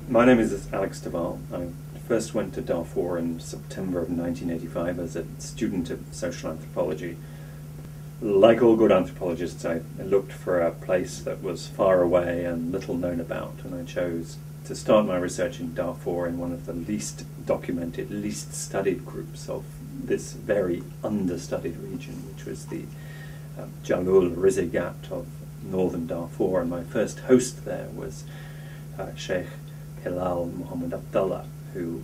My name is Alex Duval. I first went to Darfur in September of 1985 as a student of social anthropology. Like all good anthropologists, I looked for a place that was far away and little known about, and I chose to start my research in Darfur in one of the least documented, least studied groups of this very understudied region, which was the Jalul Rizigat of northern Darfur. And my first host there was Sheikh Hilal Muhammad Abdullah, who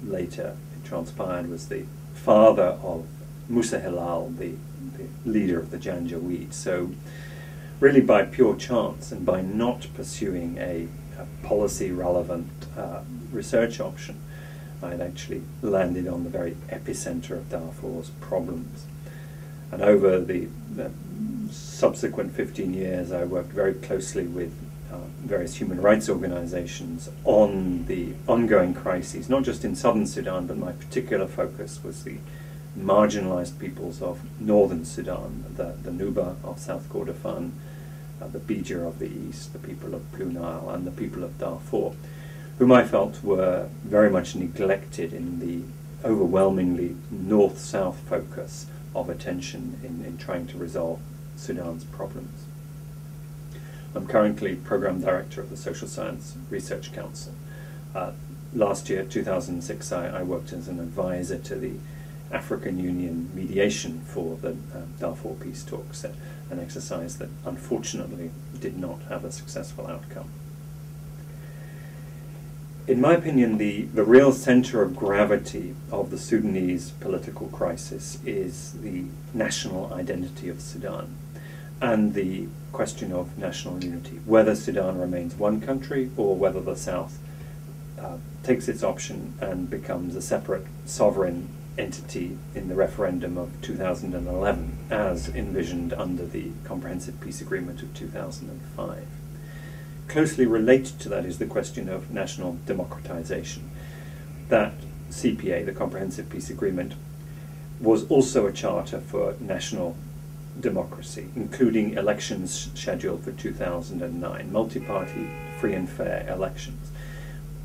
later, it transpired, was the father of Musa Hilal, the leader of the Janjaweed. So really by pure chance and by not pursuing a policy-relevant research option, I had actually landed on the very epicenter of Darfur's problems. And over the subsequent 15 years, I worked very closely with various human rights organizations on the ongoing crises, not just in southern Sudan, but my particular focus was the marginalized peoples of northern Sudan, the Nuba of South Kordofan, the Bija of the east, the people of Blue Nile, and the people of Darfur, whom I felt were very much neglected in the overwhelmingly north-south focus of attention in trying to resolve Sudan's problems. I'm currently Program Director of the Social Science Research Council. Last year, 2006, I worked as an advisor to the African Union mediation for the Darfur peace talks, an exercise that unfortunately did not have a successful outcome. In my opinion, the real center of gravity of the Sudanese political crisis is the national identity of Sudan and the question of national unity, whether Sudan remains one country or whether the South takes its option and becomes a separate sovereign entity in the referendum of 2011, as envisioned under the Comprehensive Peace Agreement of 2005. Closely related to that is the question of national democratization. That CPA, the Comprehensive Peace Agreement, was also a charter for national democracy, including elections scheduled for 2009, multi-party, free and fair elections.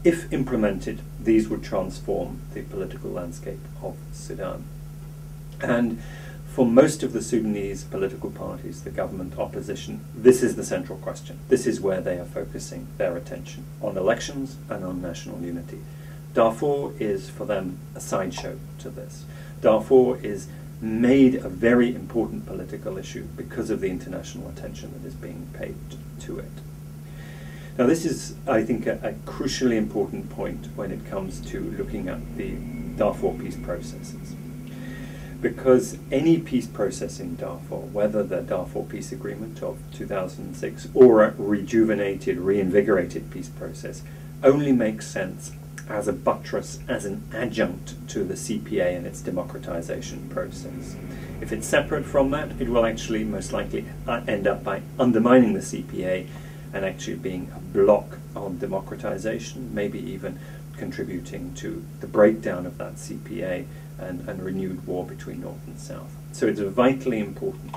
If implemented, these would transform the political landscape of Sudan. And for most of the Sudanese political parties, the government opposition, this is the central question. This is where they are focusing their attention, on elections and on national unity. Darfur is, for them, a sideshow to this. Darfur is made a very important political issue because of the international attention that is being paid to it. Now this is, I think, a crucially important point when it comes to looking at the Darfur peace processes. Because any peace process in Darfur, whether the Darfur Peace Agreement of 2006 or a rejuvenated, reinvigorated peace process, only makes sense as a buttress, as an adjunct to the CPA and its democratization process. If it's separate from that, it will actually most likely end up by undermining the CPA and actually being a block on democratization, maybe even contributing to the breakdown of that CPA and renewed war between North and South. So it's vitally important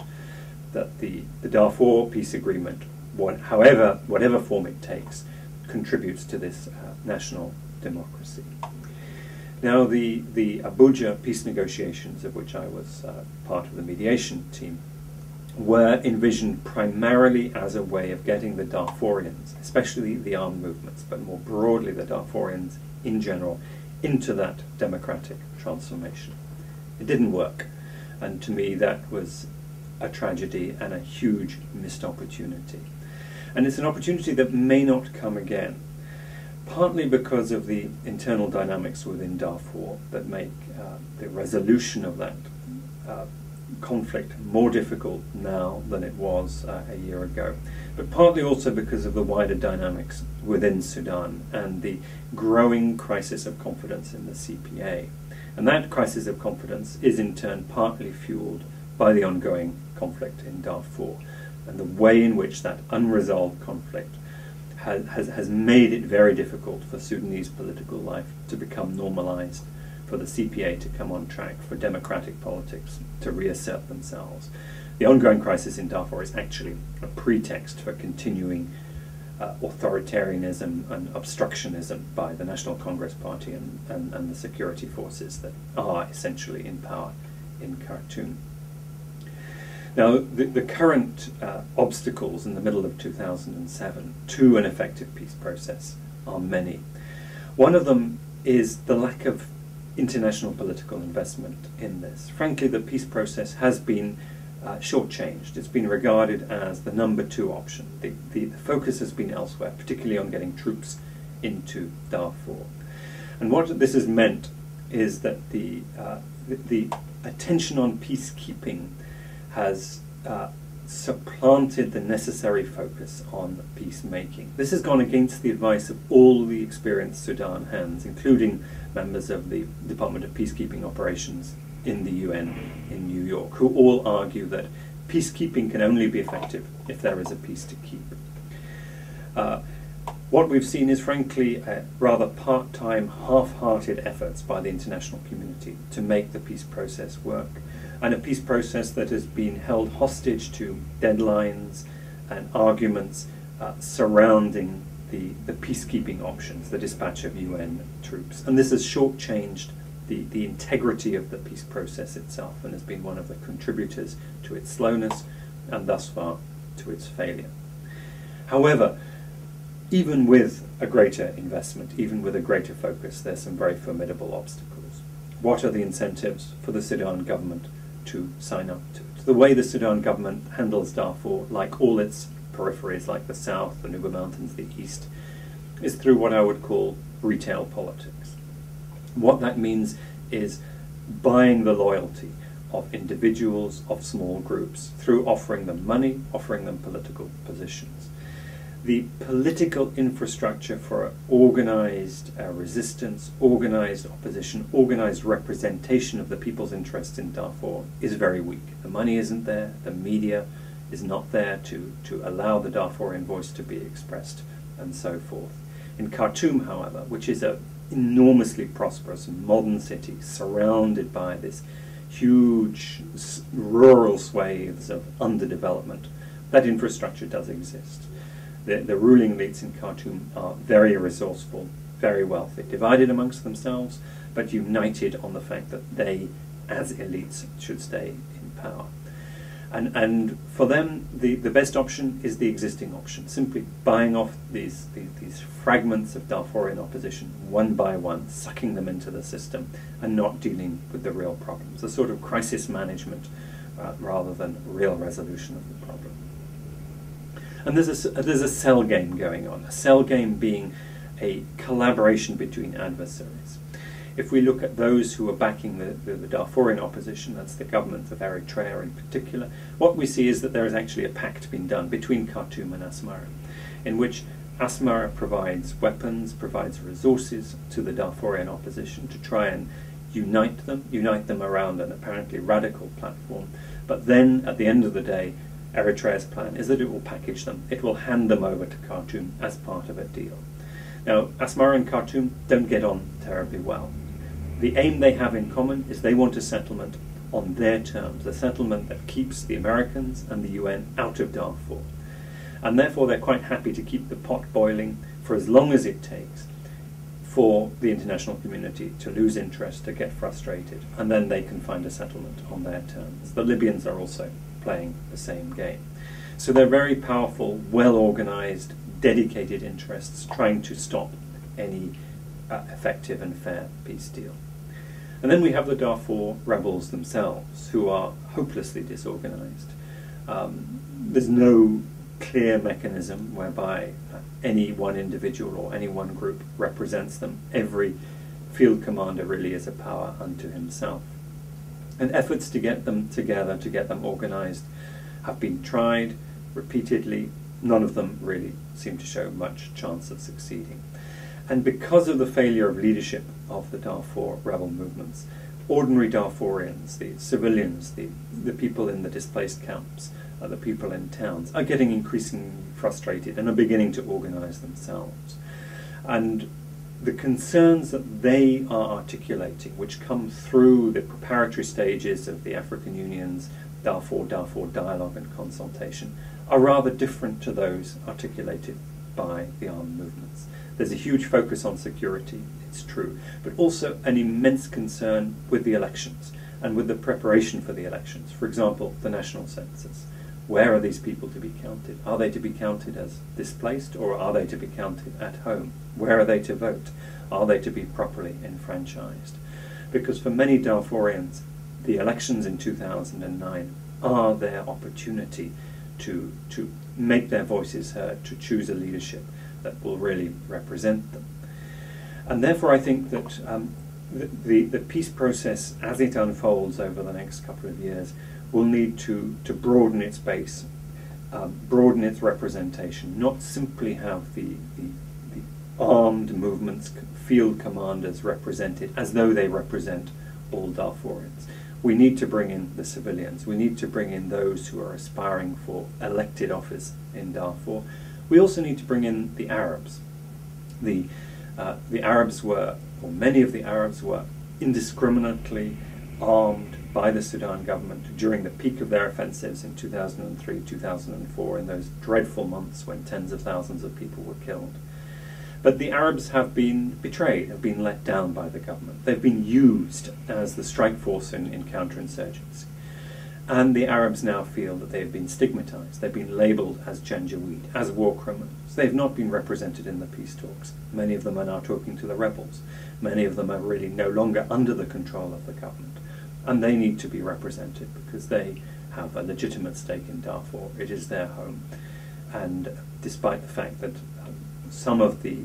that the Darfur Peace Agreement, whatever form it takes, contributes to this national democracy. Now the Abuja peace negotiations, of which I was part of the mediation team, were envisioned primarily as a way of getting the Darfurians, especially the armed movements, but more broadly the Darfurians in general, into that democratic transformation. It didn't work, and to me that was a tragedy and a huge missed opportunity. And it's an opportunity that may not come again, partly because of the internal dynamics within Darfur that make the resolution of that conflict more difficult now than it was a year ago, but partly also because of the wider dynamics within Sudan and the growing crisis of confidence in the CPA. And that crisis of confidence is in turn partly fueled by the ongoing conflict in Darfur and the way in which that unresolved conflict has made it very difficult for Sudanese political life to become normalized, for the CPA to come on track, for democratic politics to reassert themselves. The ongoing crisis in Darfur is actually a pretext for continuing authoritarianism and obstructionism by the National Congress Party and the security forces that are essentially in power in Khartoum. Now, the current obstacles in the middle of 2007 to an effective peace process are many. One of them is the lack of international political investment in this. Frankly, the peace process has been shortchanged. It's been regarded as the number 2 option. The focus has been elsewhere, particularly on getting troops into Darfur. And what this has meant is that the attention on peacekeeping has supplanted the necessary focus on peacemaking. This has gone against the advice of all the experienced Sudan hands, including members of the Department of Peacekeeping Operations in the UN in New York, who all argue that peacekeeping can only be effective if there is a peace to keep. What we've seen is, frankly, a rather part-time, half-hearted efforts by the international community to make the peace process work, and a peace process that has been held hostage to deadlines and arguments surrounding the peacekeeping options, the dispatch of UN troops. And this has shortchanged the integrity of the peace process itself, and has been one of the contributors to its slowness and thus far to its failure. However, even with a greater investment, even with a greater focus, there's some very formidable obstacles. What are the incentives for the Sudan government to sign up to it? The way the Sudan government handles Darfur, like all its peripheries, like the south, the Nuba Mountains, the east, is through what I would call retail politics. What that means is buying the loyalty of individuals, of small groups, through offering them money, offering them political positions. The political infrastructure for organized resistance, organized opposition, organized representation of the people's interests in Darfur is very weak. The money isn't there, the media is not there to allow the Darfurian voice to be expressed, and so forth. In Khartoum, however, which is an enormously prosperous modern city surrounded by this huge rural swathes of underdevelopment, that infrastructure does exist. The ruling elites in Khartoum are very resourceful, very wealthy, divided amongst themselves, but united on the fact that they, as elites, should stay in power. And for them, the best option is the existing option, simply buying off these fragments of Darfurian opposition one by one, sucking them into the system, and not dealing with the real problems, a sort of crisis management rather than real resolution of the problem. And there's a cell game going on, a cell game being a collaboration between adversaries. If we look at those who are backing the Darfurian opposition, that's the government of Eritrea in particular, what we see is that there is actually a pact being done between Khartoum and Asmara, in which Asmara provides weapons, provides resources to the Darfurian opposition to try and unite them around an apparently radical platform. But then, at the end of the day, Eritrea's plan is that it will package them. It will hand them over to Khartoum as part of a deal. Now, Asmara and Khartoum don't get on terribly well. The aim they have in common is they want a settlement on their terms, a settlement that keeps the Americans and the UN out of Darfur. And therefore they're quite happy to keep the pot boiling for as long as it takes for the international community to lose interest, to get frustrated, and then they can find a settlement on their terms. The Libyans are also playing the same game. So they're very powerful, well-organized, dedicated interests trying to stop any effective and fair peace deal. And then we have the Darfur rebels themselves, who are hopelessly disorganized. There's no clear mechanism whereby any one individual or any one group represents them. Every field commander really is a power unto himself. And efforts to get them together, to get them organized, have been tried repeatedly. None of them really seem to show much chance of succeeding. And because of the failure of leadership of the Darfur rebel movements, ordinary Darfurians, the civilians, the people in the displaced camps, the people in towns, are getting increasingly frustrated and are beginning to organize themselves. And the concerns that they are articulating, which come through the preparatory stages of the African Union's Darfur dialogue and consultation, are rather different to those articulated by the armed movements. There's a huge focus on security, it's true, but also an immense concern with the elections and with the preparation for the elections. For example, the national census. Where are these people to be counted? Are they to be counted as displaced, or are they to be counted at home? Where are they to vote? Are they to be properly enfranchised? Because for many Darfurians, the elections in 2009 are their opportunity to make their voices heard, to choose a leadership that will really represent them. And therefore I think that the peace process, as it unfolds over the next couple of years, will need to broaden its base, broaden its representation, not simply have the armed movements, field commanders represented as though they represent all Darfurians. We need to bring in the civilians. We need to bring in those who are aspiring for elected office in Darfur. We also need to bring in the Arabs. The Arabs were, or many of the Arabs were, indiscriminately armed by the Sudan government during the peak of their offensives in 2003, 2004, in those dreadful months when tens of thousands of people were killed. But the Arabs have been betrayed, have been let down by the government. They've been used as the strike force in counterinsurgency. And the Arabs now feel that they have been stigmatized. They've been labeled as Janjaweed, as war criminals. They've not been represented in the peace talks. Many of them are now talking to the rebels. Many of them are really no longer under the control of the government. And they need to be represented because they have a legitimate stake in Darfur. It is their home. And despite the fact that some of the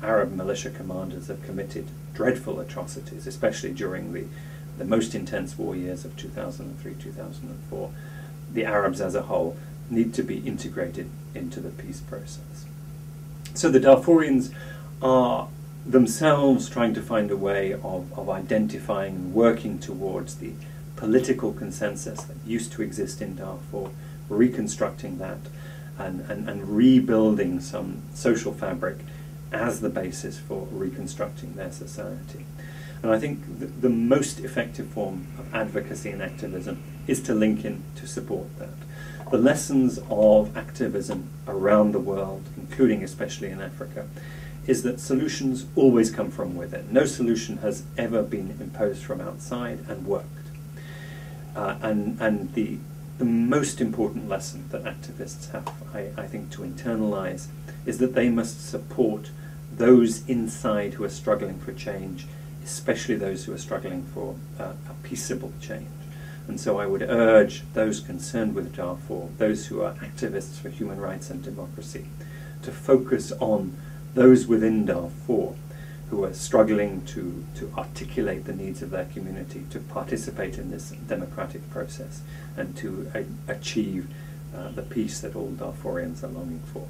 Arab militia commanders have committed dreadful atrocities, especially during the most intense war years of 2003-2004, the Arabs as a whole need to be integrated into the peace process. So the Darfurians are themselves trying to find a way of identifying and working towards the political consensus that used to exist in Darfur, reconstructing that, and rebuilding some social fabric as the basis for reconstructing their society. And I think the most effective form of advocacy and activism is to link in to support that. The lessons of activism around the world, including especially in Africa, is that solutions always come from within. No solution has ever been imposed from outside and worked. And the most important lesson that activists have, I think, to internalize is that they must support those inside who are struggling for change, especially those who are struggling for a peaceable change. And so I would urge those concerned with Darfur, those who are activists for human rights and democracy, to focus on those within Darfur who are struggling to articulate the needs of their community, to participate in this democratic process, and to achieve the peace that all Darfurians are longing for.